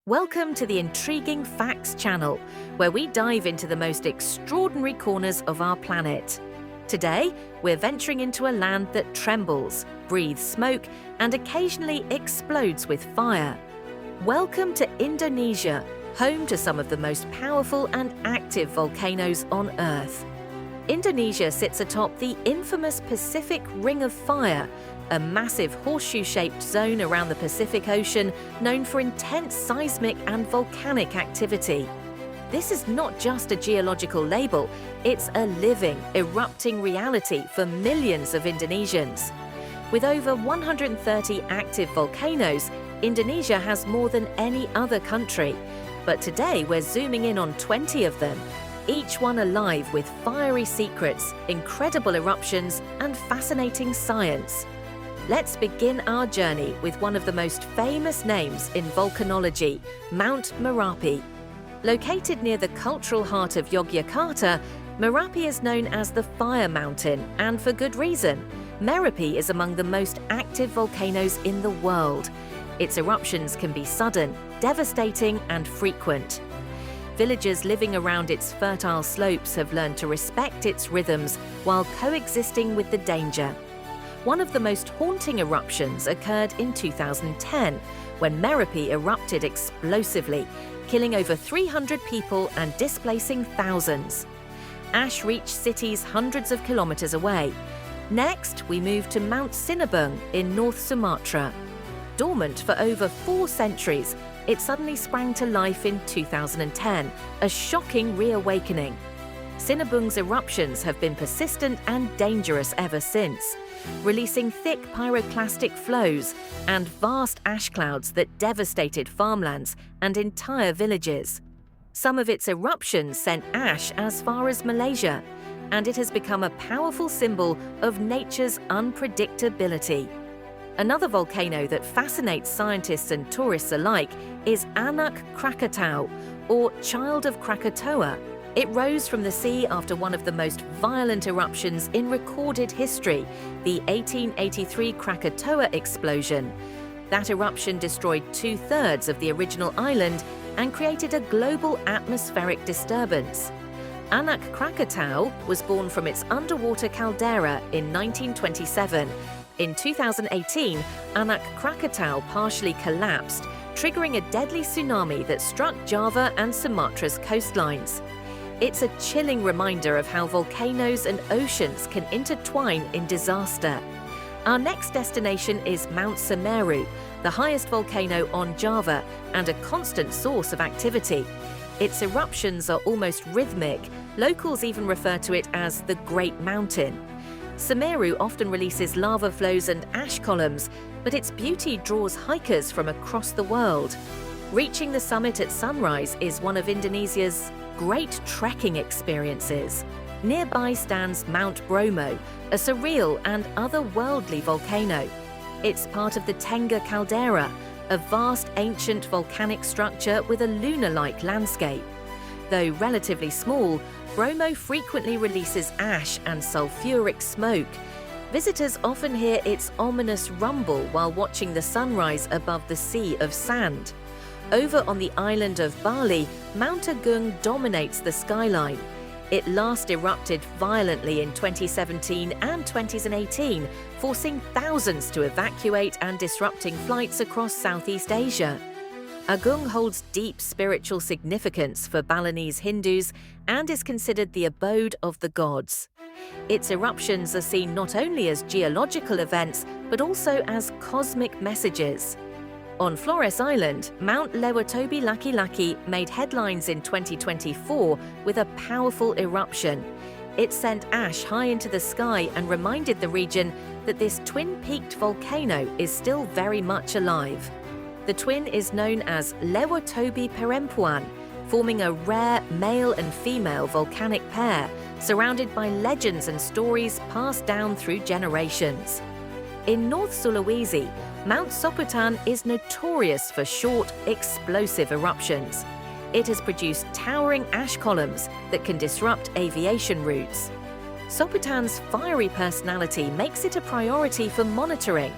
Welcome to the Intriguing Facts channel, where we dive into the most extraordinary corners of our planet. Today, we're venturing into a land that trembles, breathes smoke, and occasionally explodes with fire. Welcome to Indonesia, home to some of the most powerful and active volcanoes on Earth. Indonesia sits atop the infamous Pacific Ring of Fire, a massive horseshoe-shaped zone around the Pacific Ocean known for intense seismic and volcanic activity. This is not just a geological label, it's a living, erupting reality for millions of Indonesians. With over 130 active volcanoes, Indonesia has more than any other country. But today we're zooming in on 20 of them, each one alive with fiery secrets, incredible eruptions, and fascinating science. Let's begin our journey with one of the most famous names in volcanology, Mount Merapi. Located near the cultural heart of Yogyakarta, Merapi is known as the Fire Mountain, and for good reason. Merapi is among the most active volcanoes in the world. Its eruptions can be sudden, devastating, and frequent. Villagers living around its fertile slopes have learned to respect its rhythms while coexisting with the danger. One of the most haunting eruptions occurred in 2010, when Merapi erupted explosively, killing over 300 people and displacing thousands. Ash reached cities hundreds of kilometers away. Next, we move to Mount Sinabung in North Sumatra. Dormant for over 4 centuries, it suddenly sprang to life in 2010, a shocking reawakening. Sinabung's eruptions have been persistent and dangerous ever since, releasing thick pyroclastic flows and vast ash clouds that devastated farmlands and entire villages. Some of its eruptions sent ash as far as Malaysia, and it has become a powerful symbol of nature's unpredictability. Another volcano that fascinates scientists and tourists alike is Anak Krakatau, or Child of Krakatoa. It rose from the sea after one of the most violent eruptions in recorded history, the 1883 Krakatoa explosion. That eruption destroyed 2/3 of the original island and created a global atmospheric disturbance. Anak Krakatau was born from its underwater caldera in 1927. In 2018, Anak Krakatau partially collapsed, triggering a deadly tsunami that struck Java and Sumatra's coastlines. It's a chilling reminder of how volcanoes and oceans can intertwine in disaster. Our next destination is Mount Semeru, the highest volcano on Java and a constant source of activity. Its eruptions are almost rhythmic. Locals even refer to it as the Great Mountain. Semeru often releases lava flows and ash columns, but its beauty draws hikers from across the world. Reaching the summit at sunrise is one of Indonesia's great trekking experiences. Nearby stands Mount Bromo, a surreal and otherworldly volcano. It's part of the Tengger caldera, a vast ancient volcanic structure with a lunar-like landscape. Though relatively small, Bromo frequently releases ash and sulfuric smoke. Visitors often hear its ominous rumble while watching the sunrise above the sea of sand. Over on the island of Bali, Mount Agung dominates the skyline. It last erupted violently in 2017 and 2018, forcing thousands to evacuate and disrupting flights across Southeast Asia. Agung holds deep spiritual significance for Balinese Hindus and is considered the abode of the gods. Its eruptions are seen not only as geological events, but also as cosmic messages. On Flores Island, Mount Lewatobi Laki-Laki made headlines in 2024 with a powerful eruption. It sent ash high into the sky and reminded the region that this twin-peaked volcano is still very much alive. The twin is known as Lewatobi Perempuan, forming a rare male and female volcanic pair, surrounded by legends and stories passed down through generations. In North Sulawesi, Mount Soputan is notorious for short, explosive eruptions. It has produced towering ash columns that can disrupt aviation routes. Soputan's fiery personality makes it a priority for monitoring,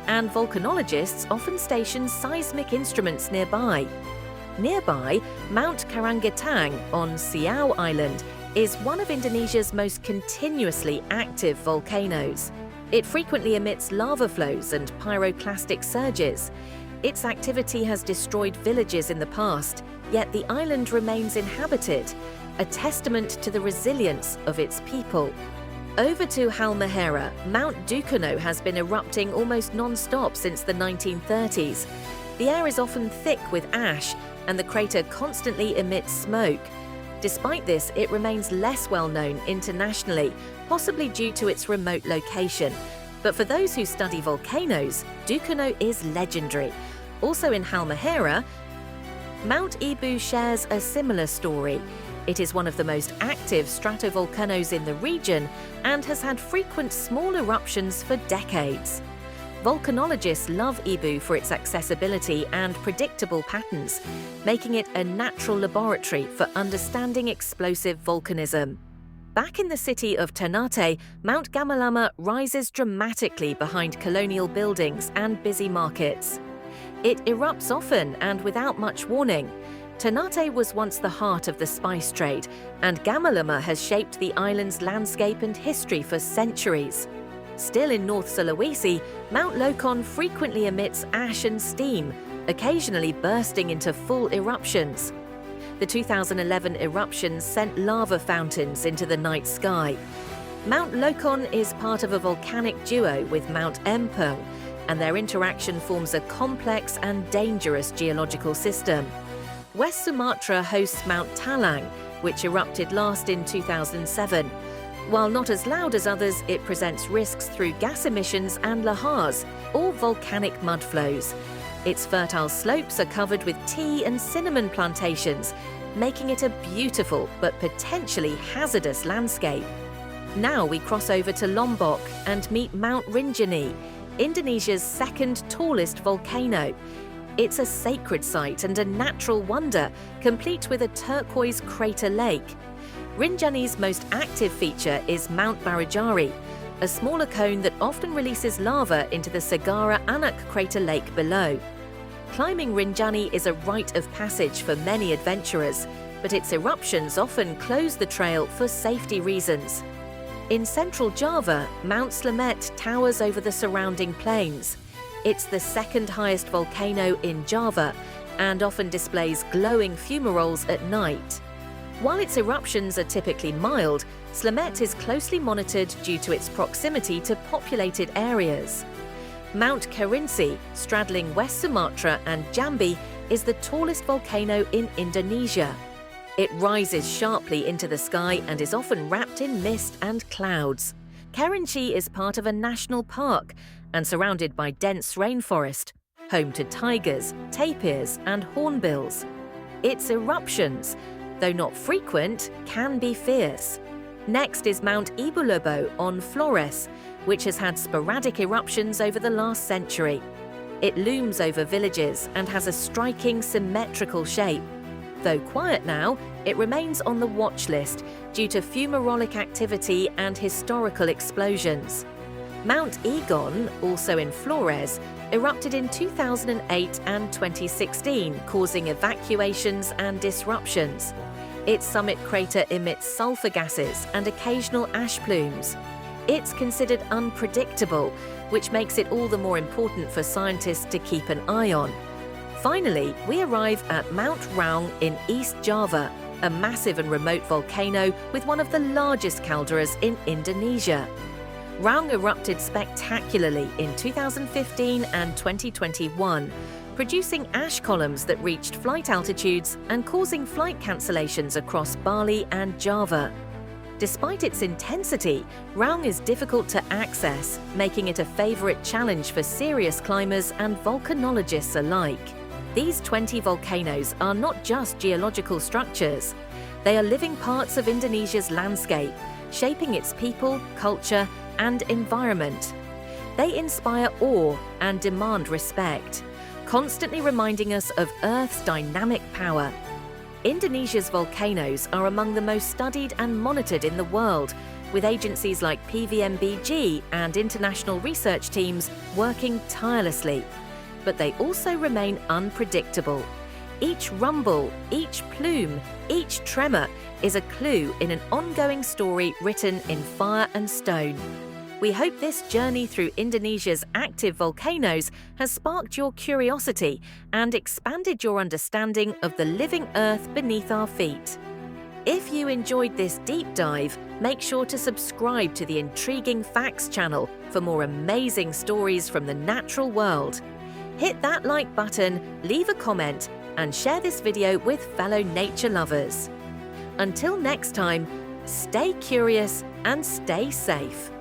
and volcanologists often station seismic instruments nearby. Nearby, Mount Karangetang on Siau Island is one of Indonesia's most continuously active volcanoes. It frequently emits lava flows and pyroclastic surges. Its activity has destroyed villages in the past, yet the island remains inhabited, a testament to the resilience of its people. Over to Halmahera, Mount Dukono has been erupting almost non-stop since the 1930s. The air is often thick with ash, and the crater constantly emits smoke. Despite this, it remains less well known internationally, possibly due to its remote location. But for those who study volcanoes, Dukono is legendary. Also in Halmahera, Mount Ibu shares a similar story. It is one of the most active stratovolcanoes in the region and has had frequent small eruptions for decades. Volcanologists love Ibu for its accessibility and predictable patterns, making it a natural laboratory for understanding explosive volcanism. Back in the city of Ternate, Mount Gamalama rises dramatically behind colonial buildings and busy markets. It erupts often and without much warning. Ternate was once the heart of the spice trade, and Gamalama has shaped the island's landscape and history for centuries. Still in North Sulawesi, Mount Lokon frequently emits ash and steam, occasionally bursting into full eruptions. The 2011 eruption sent lava fountains into the night sky. Mount Lokon is part of a volcanic duo with Mount Empeng, and their interaction forms a complex and dangerous geological system. West Sumatra hosts Mount Talang, which erupted last in 2007. While not as loud as others, it presents risks through gas emissions and lahars, or volcanic mudflows. Its fertile slopes are covered with tea and cinnamon plantations, making it a beautiful but potentially hazardous landscape. Now we cross over to Lombok and meet Mount Rinjani, Indonesia's second tallest volcano. It's a sacred site and a natural wonder, complete with a turquoise crater lake. Rinjani's most active feature is Mount Barajari, a smaller cone that often releases lava into the Segara Anak crater lake below. Climbing Rinjani is a rite of passage for many adventurers, but its eruptions often close the trail for safety reasons. In central Java, Mount Slamet towers over the surrounding plains. It's the second highest volcano in Java and often displays glowing fumaroles at night. While its eruptions are typically mild, Slamet is closely monitored due to its proximity to populated areas. Mount Kerinci, straddling West Sumatra and Jambi, is the tallest volcano in Indonesia. It rises sharply into the sky and is often wrapped in mist and clouds. Kerinci is part of a national park and surrounded by dense rainforest, home to tigers, tapirs, and hornbills. Its eruptions, though not frequent, can be fierce. Next is Mount Ibulebo on Flores, which has had sporadic eruptions over the last century. It looms over villages and has a striking symmetrical shape. Though quiet now, it remains on the watch list due to fumarolic activity and historical explosions. Mount Egon, also in Flores, erupted in 2008 and 2016, causing evacuations and disruptions. Its summit crater emits sulfur gases and occasional ash plumes. It's considered unpredictable, which makes it all the more important for scientists to keep an eye on. Finally, we arrive at Mount Raung in East Java, a massive and remote volcano with one of the largest calderas in Indonesia. Raung erupted spectacularly in 2015 and 2021, producing ash columns that reached flight altitudes and causing flight cancellations across Bali and Java. Despite its intensity, Raung is difficult to access, making it a favorite challenge for serious climbers and volcanologists alike. These 20 volcanoes are not just geological structures. They are living parts of Indonesia's landscape, shaping its people, culture, and environment. They inspire awe and demand respect, constantly reminding us of Earth's dynamic power. Indonesia's volcanoes are among the most studied and monitored in the world, with agencies like PVMBG and international research teams working tirelessly. But they also remain unpredictable. Each rumble, each plume, each tremor is a clue in an ongoing story written in fire and stone. We hope this journey through Indonesia's active volcanoes has sparked your curiosity and expanded your understanding of the living earth beneath our feet. If you enjoyed this deep dive, make sure to subscribe to the Intriguing Facts channel for more amazing stories from the natural world. Hit that like button, leave a comment, and share this video with fellow nature lovers. Until next time, stay curious and stay safe.